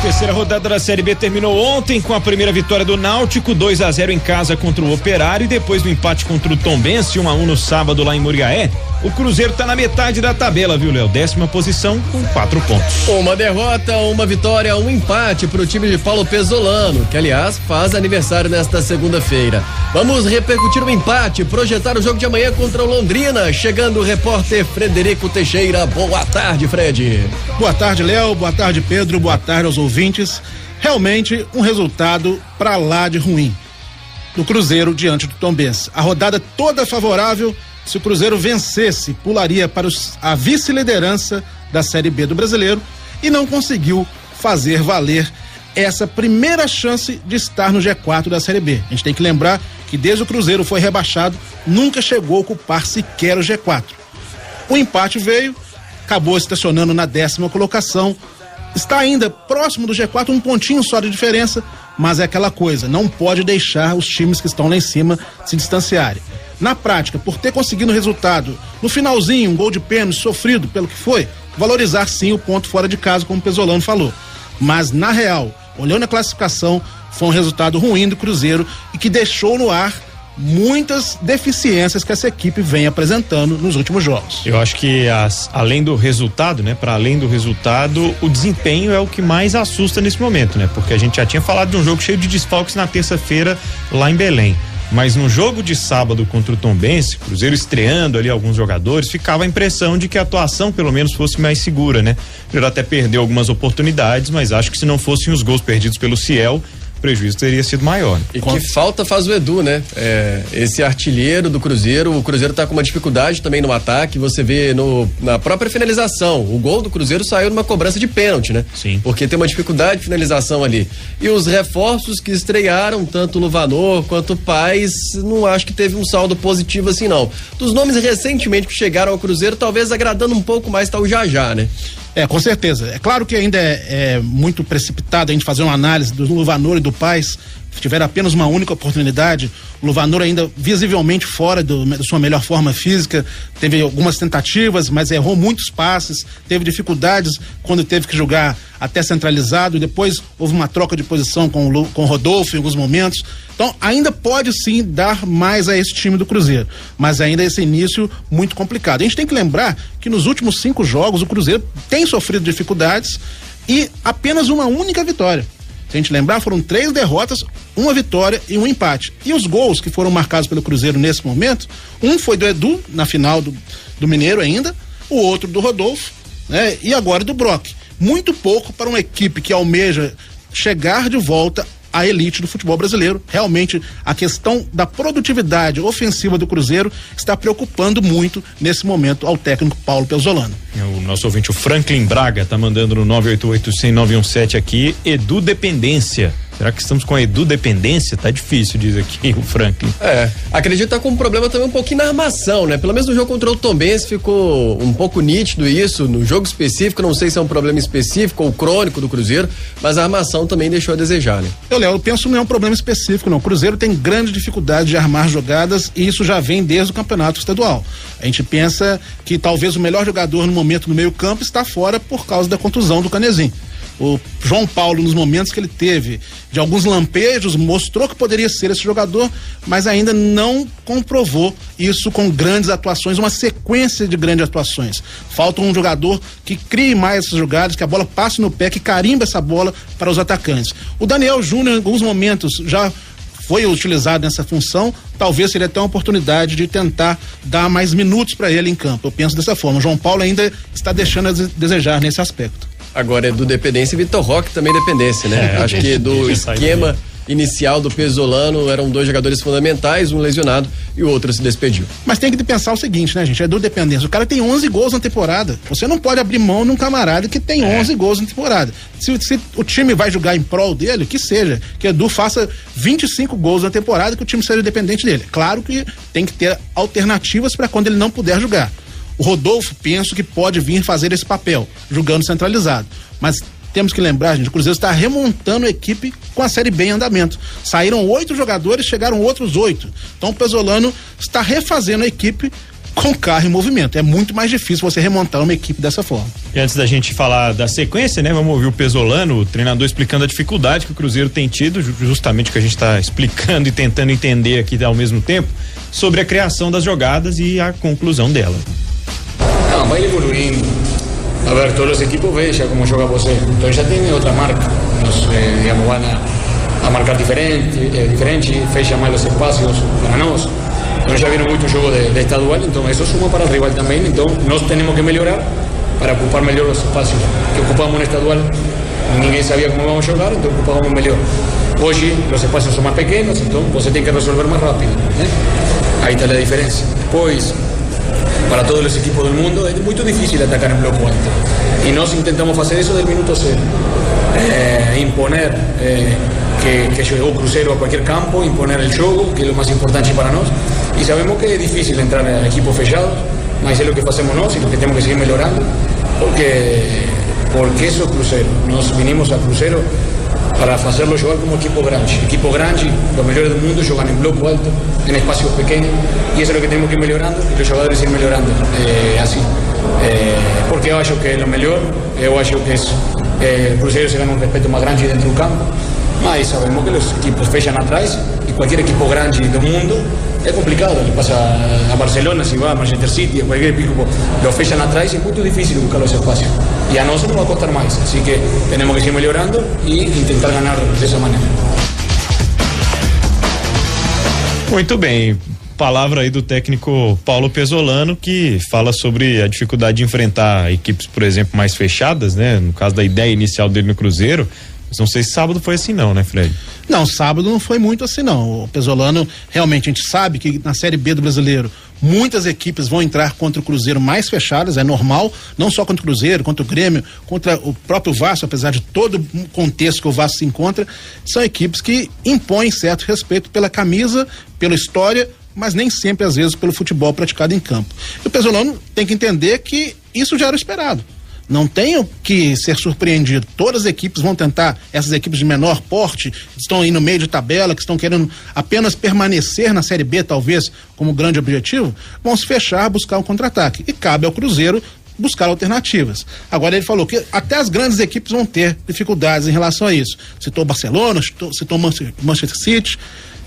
Terceira rodada da Série B terminou ontem com a primeira vitória do Náutico, 2-0 em casa contra o Operário, e depois do empate contra o Tombense, 1-1 no sábado lá em Muriaé. O Cruzeiro tá na metade da tabela, viu, Léo? 10ª posição com 4 pontos. Uma derrota, uma vitória, um empate pro time de Paulo Pezzolano, que aliás faz aniversário nesta segunda-feira. Vamos repercutir o empate, projetar o jogo de amanhã contra o Londrina. Chegando o repórter Frederico Teixeira. Boa tarde, Fred. Boa tarde, Léo. Boa tarde, Pedro. Boa tarde aos ouvintes. Realmente um resultado pra lá de ruim do Cruzeiro diante do Tombense. A rodada toda favorável. Se o Cruzeiro vencesse, pularia para a vice-liderança da Série B do Brasileiro e não conseguiu fazer valer essa primeira chance de estar no G4 da Série B. A gente tem que lembrar que desde o Cruzeiro foi rebaixado, nunca chegou a ocupar sequer o G4. O empate veio, acabou estacionando na 10ª colocação, está ainda próximo do G4, um pontinho só de diferença, mas é aquela coisa, não pode deixar os times que estão lá em cima se distanciarem. Na prática, por ter conseguido o resultado no finalzinho, um gol de pênalti sofrido pelo que foi, valorizar sim o ponto fora de casa, como o Pezzolano falou. Mas na real, olhando a classificação, foi um resultado ruim do Cruzeiro e que deixou no ar muitas deficiências que essa equipe vem apresentando nos últimos jogos. Eu acho que além do resultado, né, para além do resultado, o desempenho é o que mais assusta nesse momento, né? Porque a gente já tinha falado de um jogo cheio de desfalques na terça-feira lá em Belém. Mas no jogo de sábado contra o Tombense, Cruzeiro estreando ali alguns jogadores, ficava a impressão de que a atuação pelo menos fosse mais segura, né? O Cruzeiro até perdeu algumas oportunidades, mas acho que se não fossem os gols perdidos pelo Ciel, o prejuízo teria sido maior. E que falta faz o Edu, né? Esse artilheiro do Cruzeiro, o Cruzeiro tá com uma dificuldade também no ataque, você vê na própria finalização, o gol do Cruzeiro saiu numa cobrança de pênalti, né? Sim. Porque tem uma dificuldade de finalização ali. E os reforços que estrearam, tanto o Luvanor quanto o Paes, não acho que teve um saldo positivo assim, não. Dos nomes recentemente que chegaram ao Cruzeiro, talvez agradando um pouco mais tá o Jajá, né? Com certeza. É claro que ainda é muito precipitado a gente fazer uma análise do Luvanor e do Paes. Tiveram apenas uma única oportunidade. O Luvanor ainda visivelmente fora da sua melhor forma física, teve algumas tentativas, mas errou muitos passes, teve dificuldades quando teve que jogar até centralizado, e depois houve uma troca de posição com o Rodolfo em alguns momentos. Então ainda pode sim dar mais a esse time do Cruzeiro, mas ainda esse início muito complicado. A gente tem que lembrar que nos últimos 5 jogos o Cruzeiro tem sofrido dificuldades e apenas uma única vitória. Se a gente lembrar, foram 3 derrotas, 1 vitória e 1 empate. E os gols que foram marcados pelo Cruzeiro nesse momento, um foi do Edu, na final do Mineiro ainda, o outro do Rodolfo, né? E agora do Brock. Muito pouco para uma equipe que almeja chegar de volta à elite do futebol brasileiro. Realmente, a questão da produtividade ofensiva do Cruzeiro está preocupando muito nesse momento ao técnico Paulo Pezzolano. O nosso ouvinte, o Franklin Braga, tá mandando no 988-100-917 aqui, Edu Dependência. Será que estamos com a Edu Dependência? Tá difícil, diz aqui o Franklin. Acredito que tá com um problema também um pouquinho na armação, né? Pelo menos no jogo contra o Tombense ficou um pouco nítido isso, no jogo específico, não sei se é um problema específico ou crônico do Cruzeiro, mas a armação também deixou a desejar, né? Eu penso que não é um problema específico, não. O Cruzeiro tem grande dificuldade de armar jogadas e isso já vem desde o campeonato estadual. A gente pensa que talvez o melhor jogador no momento no meio campo está fora por causa da contusão do Canezinho. O João Paulo, nos momentos que ele teve de alguns lampejos, mostrou que poderia ser esse jogador, mas ainda não comprovou isso com grandes atuações, uma sequência de grandes atuações. Falta um jogador que crie mais essas jogadas, que a bola passe no pé, que carimba essa bola para os atacantes. O Daniel Júnior, em alguns momentos, já foi utilizado nessa função, talvez seria até uma oportunidade de tentar dar mais minutos para ele em campo. Eu penso dessa forma. O João Paulo ainda está deixando a desejar nesse aspecto. Agora é do Dependência e Vitor Roque também dependência, né? Acho que do esquema inicial do Pezzolano eram 2 jogadores fundamentais, um lesionado e o outro se despediu. Mas tem que pensar o seguinte, né, gente? É do Dependência. O cara tem 11 gols na temporada. Você não pode abrir mão de um camarada que tem 11 gols na temporada. Se o time vai jogar em prol dele, que seja. Que Edu faça 25 gols na temporada, que o time seja dependente dele. Claro que tem que ter alternativas para quando ele não puder jogar. O Rodolfo, penso que pode vir fazer esse papel, jogando centralizado. Mas temos que lembrar, gente, o Cruzeiro está remontando a equipe com a Série B em andamento. Saíram 8 jogadores, chegaram outros 8. Então o Pezzolano está refazendo a equipe com carro em movimento. É muito mais difícil você remontar uma equipe dessa forma. E antes da gente falar da sequência, né, vamos ouvir o Pesolano, o treinador, explicando a dificuldade que o Cruzeiro tem tido, justamente o que a gente está explicando e tentando entender aqui ao mesmo tempo, sobre a criação das jogadas e a conclusão dela. Não, vai evoluindo. A ver, todos os equipos veem já como joga você, então já tem outra marca, digamos, van a marcar diferente, fecha mais os espaços para nós. Então já viram muito jogo de estadual, então isso suma para o rival também, então nós temos que melhorar para ocupar melhor os espaços que ocupamos no estadual. Ninguém sabia como vamos jogar, então ocupamos melhor. Hoje os espaços são mais pequenos, então você tem que resolver mais rápido, né? Aí está a diferença. Depois, para todos os equipos do mundo, é muito difícil atacar em bloco alto. E nós tentamos fazer isso desde o minuto zero. Imponer que llegó Cruzeiro a cualquier campo, imponer el juego, que es lo más importante para nós. Y sabemos que es difícil entrar en equipos fechados, mas es lo que hacemos nós y lo que tenemos que seguir mejorando, porque eso es Cruzeiro. Nos vinimos a Cruzeiro para hacerlo jugar como equipo grande. Equipo grande, los mejores del mundo juegan en bloco alto, en espacios pequeños, y eso es lo que tenemos que ir mejorando y los jugadores ir mejorando así. Porque yo acho que es lo mejor, yo acho que Cruzeiro se gana un respeto más grande dentro del campo. Mas sabemos que os equipos fecham atrás e qualquer equipo grande do mundo é complicado. Ele passa a Barcelona, se vai a Manchester City, a qualquer equipo lo fecham atrás, é muito difícil buscar os espaços. E a nós não vai custar mais. Assim que temos que seguir melhorando e tentar ganhar dessa maneira. Muito bem. Palavra aí do técnico Paulo Pesolano, que fala sobre a dificuldade de enfrentar equipes, por exemplo, mais fechadas, né? No caso da ideia inicial dele no Cruzeiro. Não sei se sábado foi assim não, né, Fred? Não, sábado não foi muito assim não. O Pesolano, realmente a gente sabe que na Série B do Brasileiro muitas equipes vão entrar contra o Cruzeiro mais fechadas, é normal, não só contra o Cruzeiro, contra o Grêmio, contra o próprio Vasco, apesar de todo o contexto que o Vasco se encontra, são equipes que impõem certo respeito pela camisa, pela história, mas nem sempre às vezes pelo futebol praticado em campo. E o Pesolano tem que entender que isso já era esperado. Não tenho que ser surpreendido. Todas as equipes vão tentar, essas equipes de menor porte, que estão aí no meio de tabela, que estão querendo apenas permanecer na Série B, talvez, como grande objetivo, vão se fechar, buscar um contra-ataque. E cabe ao Cruzeiro buscar alternativas. Agora ele falou que até as grandes equipes vão ter dificuldades em relação a isso. Citou Barcelona, citou Manchester City.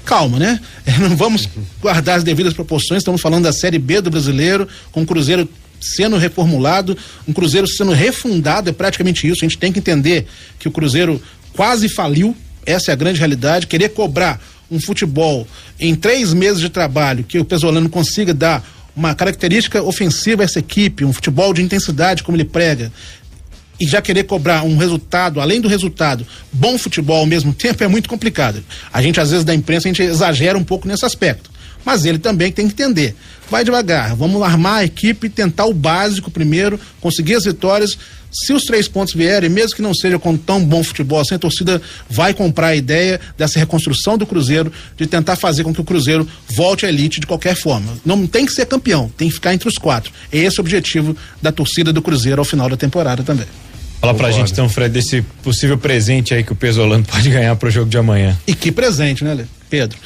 Calma, né? Não vamos guardar as devidas proporções, estamos falando da Série B do Brasileiro, com o Cruzeiro sendo reformulado, um Cruzeiro sendo refundado, é praticamente isso. A gente tem que entender que o Cruzeiro quase faliu, essa é a grande realidade. Querer cobrar um futebol em 3 meses de trabalho, que o Pesolano consiga dar uma característica ofensiva a essa equipe, um futebol de intensidade como ele prega, e já querer cobrar um resultado, além do resultado, bom futebol ao mesmo tempo, é muito complicado. A gente, às vezes, da imprensa, a gente exagera um pouco nesse aspecto. Mas ele também tem que entender. Vai devagar, vamos armar a equipe, tentar o básico primeiro, conseguir as vitórias. Se os 3 pontos vierem, mesmo que não seja com tão bom futebol assim, a torcida vai comprar a ideia dessa reconstrução do Cruzeiro, de tentar fazer com que o Cruzeiro volte à elite de qualquer forma. Não tem que ser campeão, tem que ficar entre os 4. É esse o objetivo da torcida do Cruzeiro ao final da temporada também. Fala pra gente então, Fred, desse possível presente aí que o Pesolano pode ganhar pro jogo de amanhã. E que presente, né, Pedro?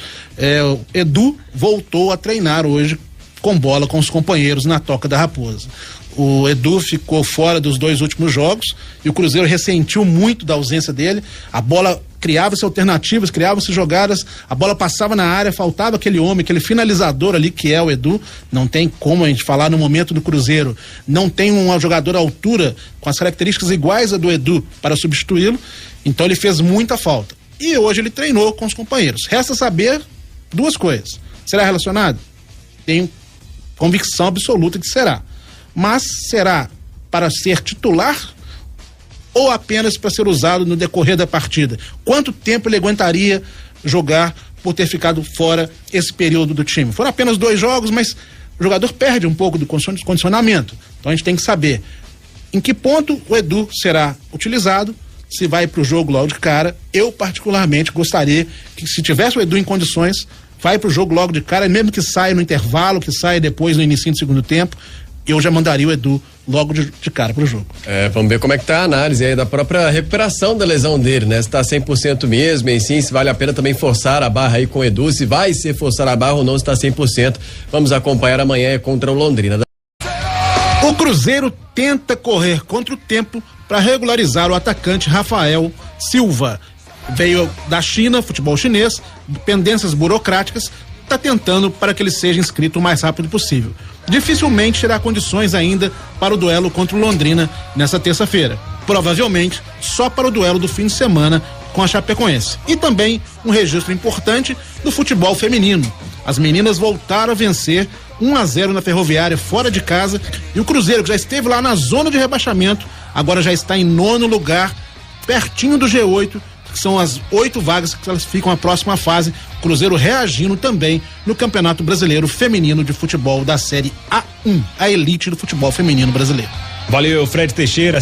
O Edu voltou a treinar hoje com bola com os companheiros na Toca da Raposa. O Edu ficou fora dos 2 últimos jogos e o Cruzeiro ressentiu muito da ausência dele. A bola criava-se alternativas, criava-se jogadas, a bola passava na área, faltava aquele homem, aquele finalizador ali que é o Edu. Não tem como a gente falar no momento do Cruzeiro, não tem um jogador à altura com as características iguais a do Edu para substituí-lo, então ele fez muita falta. E hoje ele treinou com os companheiros. Resta saber 2 coisas. Será relacionado? Tenho convicção absoluta de que será. Mas será para ser titular ou apenas para ser usado no decorrer da partida? Quanto tempo ele aguentaria jogar por ter ficado fora esse período do time? Foram apenas 2 jogos, mas o jogador perde um pouco do condicionamento. Então a gente tem que saber em que ponto o Edu será utilizado, se vai para o jogo logo de cara. Eu particularmente gostaria que, se tivesse o Edu em condições, vai para o jogo logo de cara, mesmo que saia no intervalo, que saia depois no início do segundo tempo, eu já mandaria o Edu logo de cara pro jogo. Vamos ver como é que tá a análise aí da própria recuperação da lesão dele, né? Se tá 100% mesmo, e sim, se vale a pena também forçar a barra aí com o Edu, se vai ser forçar a barra ou não, se tá 100%. Vamos acompanhar amanhã contra o Londrina. O Cruzeiro tenta correr contra o tempo para regularizar o atacante Rafael Silva. Veio da China, futebol chinês, pendências burocráticas, está tentando para que ele seja inscrito o mais rápido possível. Dificilmente terá condições ainda para o duelo contra o Londrina nessa terça-feira. Provavelmente só para o duelo do fim de semana com a Chapecoense. E também um registro importante do futebol feminino. As meninas voltaram a vencer 1-0 na Ferroviária fora de casa, e o Cruzeiro, que já esteve lá na zona de rebaixamento, agora já está em 9º lugar, pertinho do G8, que são as 8 vagas que classificam a próxima fase. Cruzeiro reagindo também no Campeonato Brasileiro Feminino de Futebol da Série A1, a elite do futebol feminino brasileiro. Valeu, Fred Teixeira.